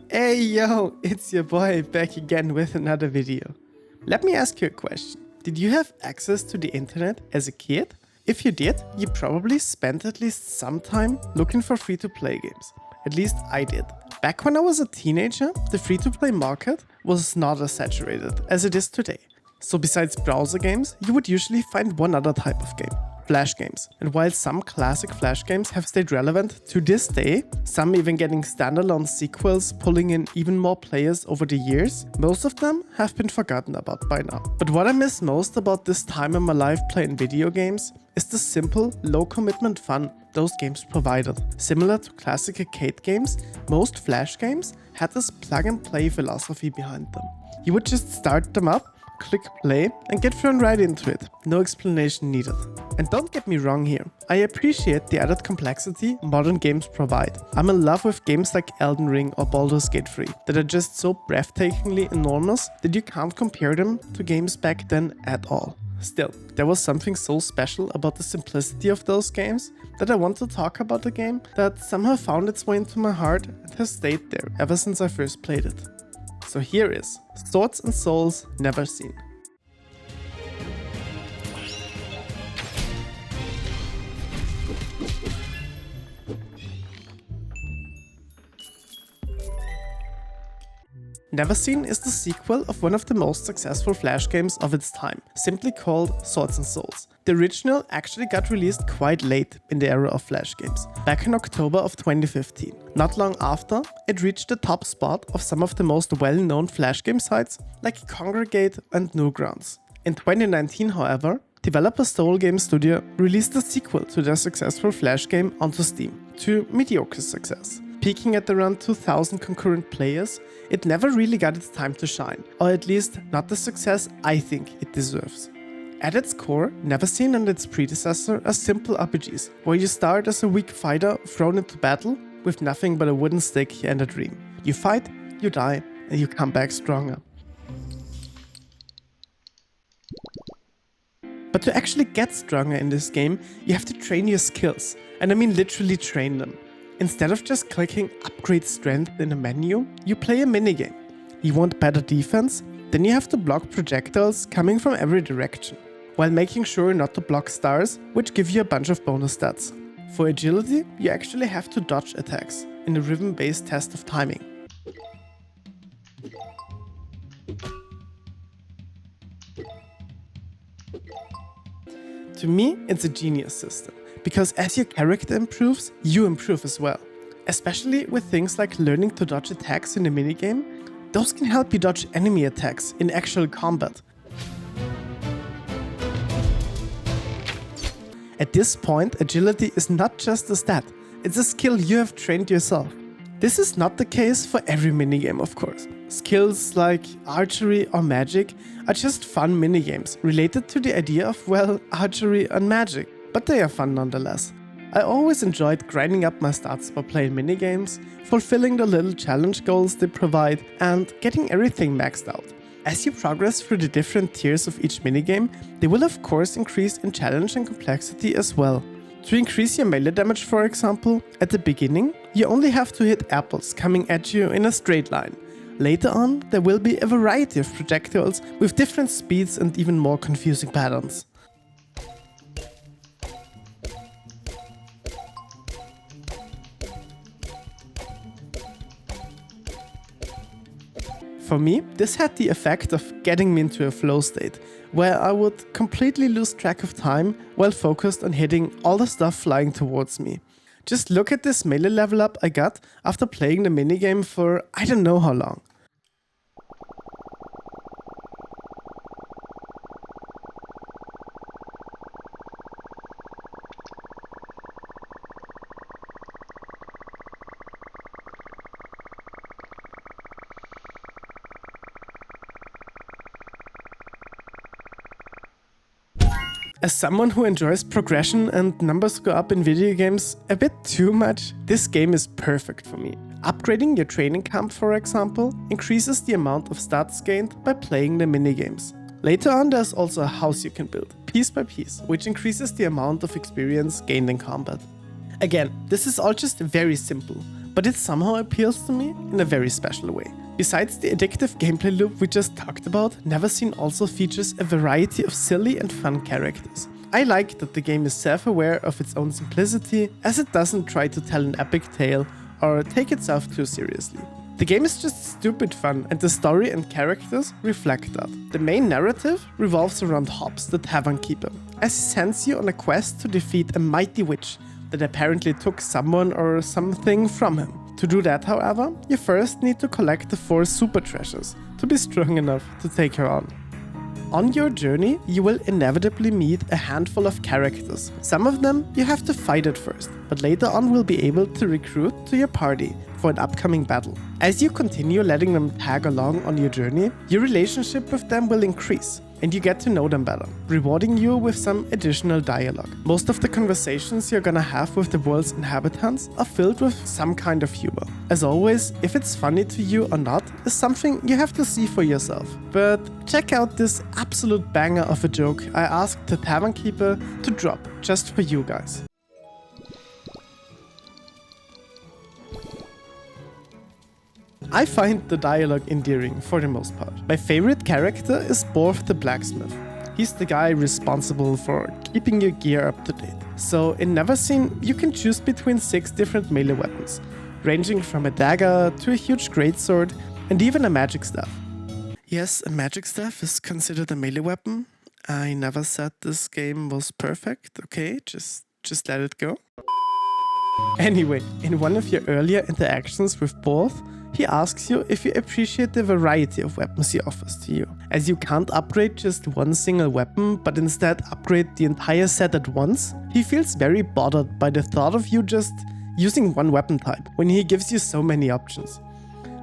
Hey yo, it's your boy back again with another video. Let me ask you a question. Did you have access to the internet as a kid? If you did, you probably spent at least some time looking for free-to-play games. At least I did. Back when I was a teenager, the free-to-play market was not as saturated as it is today. So besides browser games, you would usually find one other type of game. Flash games. And while some classic Flash games have stayed relevant to this day, some even getting standalone sequels pulling in even more players over the years, most of them have been forgotten about by now. But what I miss most about this time in my life playing video games is the simple, low-commitment fun those games provided. Similar to classic arcade games, most Flash games had this plug-and-play philosophy behind them. You would just start them up, click play and get thrown right into it, no explanation needed. And don't get me wrong here, I appreciate the added complexity modern games provide. I'm in love with games like Elden Ring or Baldur's Gate 3 that are just so breathtakingly enormous that you can't compare them to games back then at all. Still, there was something so special about the simplicity of those games that I want to talk about a game that somehow found its way into my heart and has stayed there ever since I first played it. So here is Swords and Souls Never Seen. Never Seen is the sequel of one of the most successful Flash games of its time, simply called Swords and Souls. The original actually got released quite late in the era of Flash games, back in October of 2015. Not long after, it reached the top spot of some of the most well-known Flash game sites like Kongregate and Newgrounds. In 2019, however, developer Soul Game Studio released a sequel to their successful Flash game onto Steam, to mediocre success. Peaking at around 2,000 concurrent players, it never really got its time to shine, or at least not the success I think it deserves. At its core, Never Seen and its predecessor are simple RPGs, where you start as a weak fighter thrown into battle with nothing but a wooden stick and a dream. You fight, you die, and you come back stronger. But to actually get stronger in this game, you have to train your skills, and I mean literally train them. Instead of just clicking upgrade strength in a menu, you play a minigame. You want better defense? Then you have to block projectiles coming from every direction, while making sure not to block stars, which give you a bunch of bonus stats. For agility, you actually have to dodge attacks, in a rhythm-based test of timing. To me, it's a genius system, because as your character improves, you improve as well. Especially with things like learning to dodge attacks in a minigame, those can help you dodge enemy attacks in actual combat. At this point, agility is not just a stat, it's a skill you have trained yourself. This is not the case for every minigame, of course. Skills like archery or magic are just fun minigames related to the idea of, well, archery and magic, but they are fun nonetheless. I always enjoyed grinding up my stats by playing minigames, fulfilling the little challenge goals they provide, and getting everything maxed out. As you progress through the different tiers of each minigame, they will of course increase in challenge and complexity as well. To increase your melee damage, for example, at the beginning, you only have to hit apples coming at you in a straight line. Later on, there will be a variety of projectiles with different speeds and even more confusing patterns. For me, this had the effect of getting me into a flow state, where I would completely lose track of time while focused on hitting all the stuff flying towards me. Just look at this melee level up I got after playing the minigame for I don't know how long. As someone who enjoys progression and numbers go up in video games a bit too much, this game is perfect for me. Upgrading your training camp, for example, increases the amount of stats gained by playing the minigames. Later on, there's also a house you can build, piece by piece, which increases the amount of experience gained in combat. Again, this is all just very simple, but it somehow appeals to me in a very special way. Besides the addictive gameplay loop we just talked about, Neverseen also features a variety of silly and fun characters. I like that the game is self-aware of its own simplicity, as it doesn't try to tell an epic tale or take itself too seriously. The game is just stupid fun, and the story and characters reflect that. The main narrative revolves around Hobbs, the Tavern Keeper, as he sends you on a quest to defeat a mighty witch that apparently took someone or something from him. To do that, however, you first need to collect the 4 super treasures to be strong enough to take her on. On your journey, you will inevitably meet a handful of characters. Some of them you have to fight at first, but later on will be able to recruit to your party for an upcoming battle. As you continue letting them tag along on your journey, your relationship with them will increase, and you get to know them better, rewarding you with some additional dialogue. Most of the conversations you're gonna have with the world's inhabitants are filled with some kind of humor. As always, if it's funny to you or not is something you have to see for yourself. But check out this absolute banger of a joke I asked the Tavern Keeper to drop just for you guys. I find the dialogue endearing for the most part. My favorite character is Borth the Blacksmith. He's the guy responsible for keeping your gear up to date. So in Neverseen, you can choose between 6 different melee weapons, ranging from a dagger to a huge greatsword and even a magic staff. Yes, a magic staff is considered a melee weapon. I never said this game was perfect, okay? Just let it go. Anyway, in one of your earlier interactions with Borth, he asks you if you appreciate the variety of weapons he offers to you. As you can't upgrade just one single weapon, but instead upgrade the entire set at once, he feels very bothered by the thought of you just using one weapon type when he gives you so many options.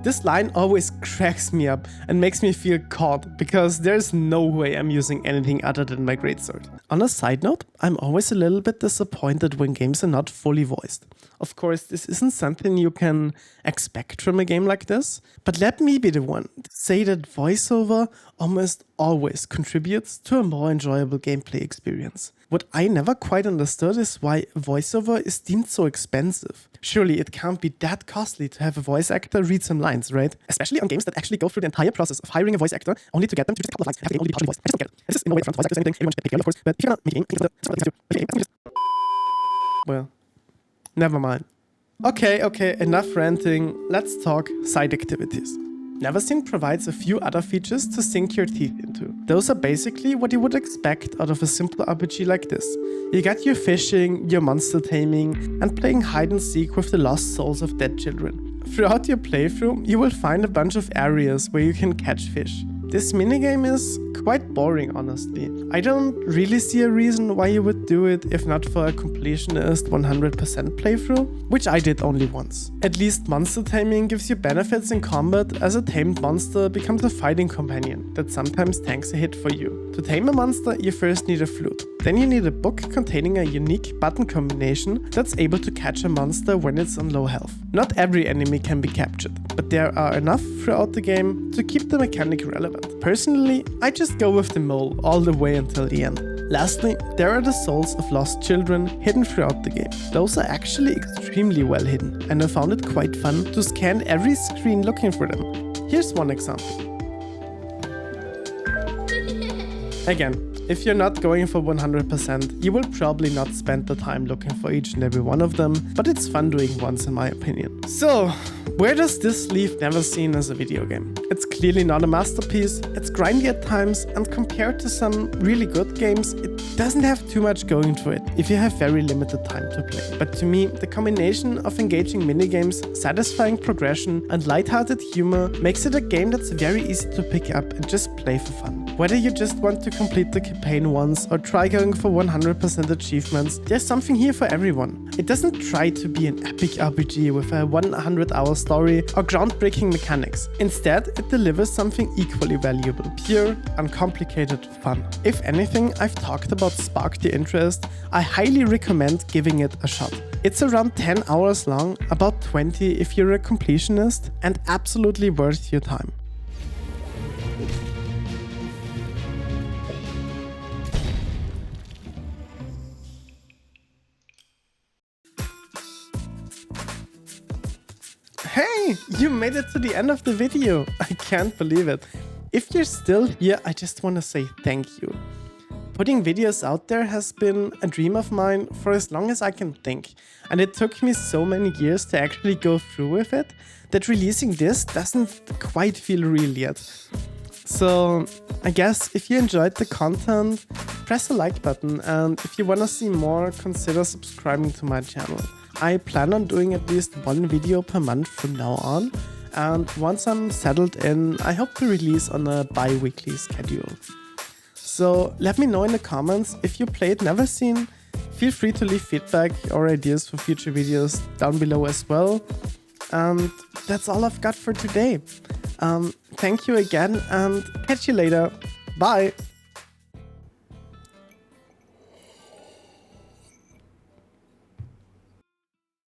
This line always cracks me up and makes me feel caught, because there's no way I'm using anything other than my greatsword. On a side note, I'm always a little bit disappointed when games are not fully voiced. Of course, this isn't something you can expect from a game like this, but let me be the one to say that voiceover almost always contributes to a more enjoyable gameplay experience. What I never quite understood is why voiceover is deemed so expensive. Surely it can't be that costly to have a voice actor read some lines, right? Especially on games that actually go through the entire process of hiring a voice actor only to get them to just a couple of lines and have the game only be partially voiced. I just don't get it. This is in no way front voice actors or anything, everyone should pay, of course, but if you're not making games, well, never mind. Okay, enough ranting. Let's talk side activities. Neverseen provides a few other features to sink your teeth into. Those are basically what you would expect out of a simple RPG like this. You got your fishing, your monster taming, and playing hide and seek with the lost souls of dead children. Throughout your playthrough, you will find a bunch of areas where you can catch fish. This minigame is quite boring, honestly. I don't really see a reason why you would do it if not for a completionist 100% playthrough, which I did only once. At least monster taming gives you benefits in combat, as a tamed monster becomes a fighting companion that sometimes tanks a hit for you. To tame a monster, you first need a flute. Then you need a book containing a unique button combination that's able to catch a monster when it's on low health. Not every enemy can be captured, but there are enough throughout the game to keep the mechanic relevant. Personally, I just go with the mole all the way until the end. Lastly, there are the souls of lost children hidden throughout the game. Those are actually extremely well hidden, and I found it quite fun to scan every screen looking for them. Here's one example. Again, if you're not going for 100%, you will probably not spend the time looking for each and every one of them, but it's fun doing once in my opinion. So, where does this leave Neverseen as a video game? It's clearly not a masterpiece, it's grindy at times, and compared to some really good games, it doesn't have too much going for it if you have very limited time to play. But to me, the combination of engaging minigames, satisfying progression, and lighthearted humor makes it a game that's very easy to pick up and just play for fun. Whether you just want to complete the campaign once or try going for 100% achievements, there's something here for everyone. It doesn't try to be an epic RPG with a 100-hour story or groundbreaking mechanics. Instead, it delivers something equally valuable, pure, uncomplicated fun. If anything I've talked about sparked your interest, I highly recommend giving it a shot. It's around 10 hours long, about 20 if you're a completionist, and absolutely worth your time. You made it to the end of the video. I can't believe it. If you're still here, I just want to say thank you. Putting videos out there has been a dream of mine for as long as I can think, and it took me so many years to actually go through with it that releasing this doesn't quite feel real yet. So I guess if you enjoyed the content, press the like button, and if you want to see more, consider subscribing to my channel. I plan on doing at least one video per month from now on, and once I'm settled in, I hope to release on a bi-weekly schedule. So let me know in the comments if you played Neverseen. Feel free to leave feedback or ideas for future videos down below as well. And that's all I've got for today. Thank you again and catch you later. Bye!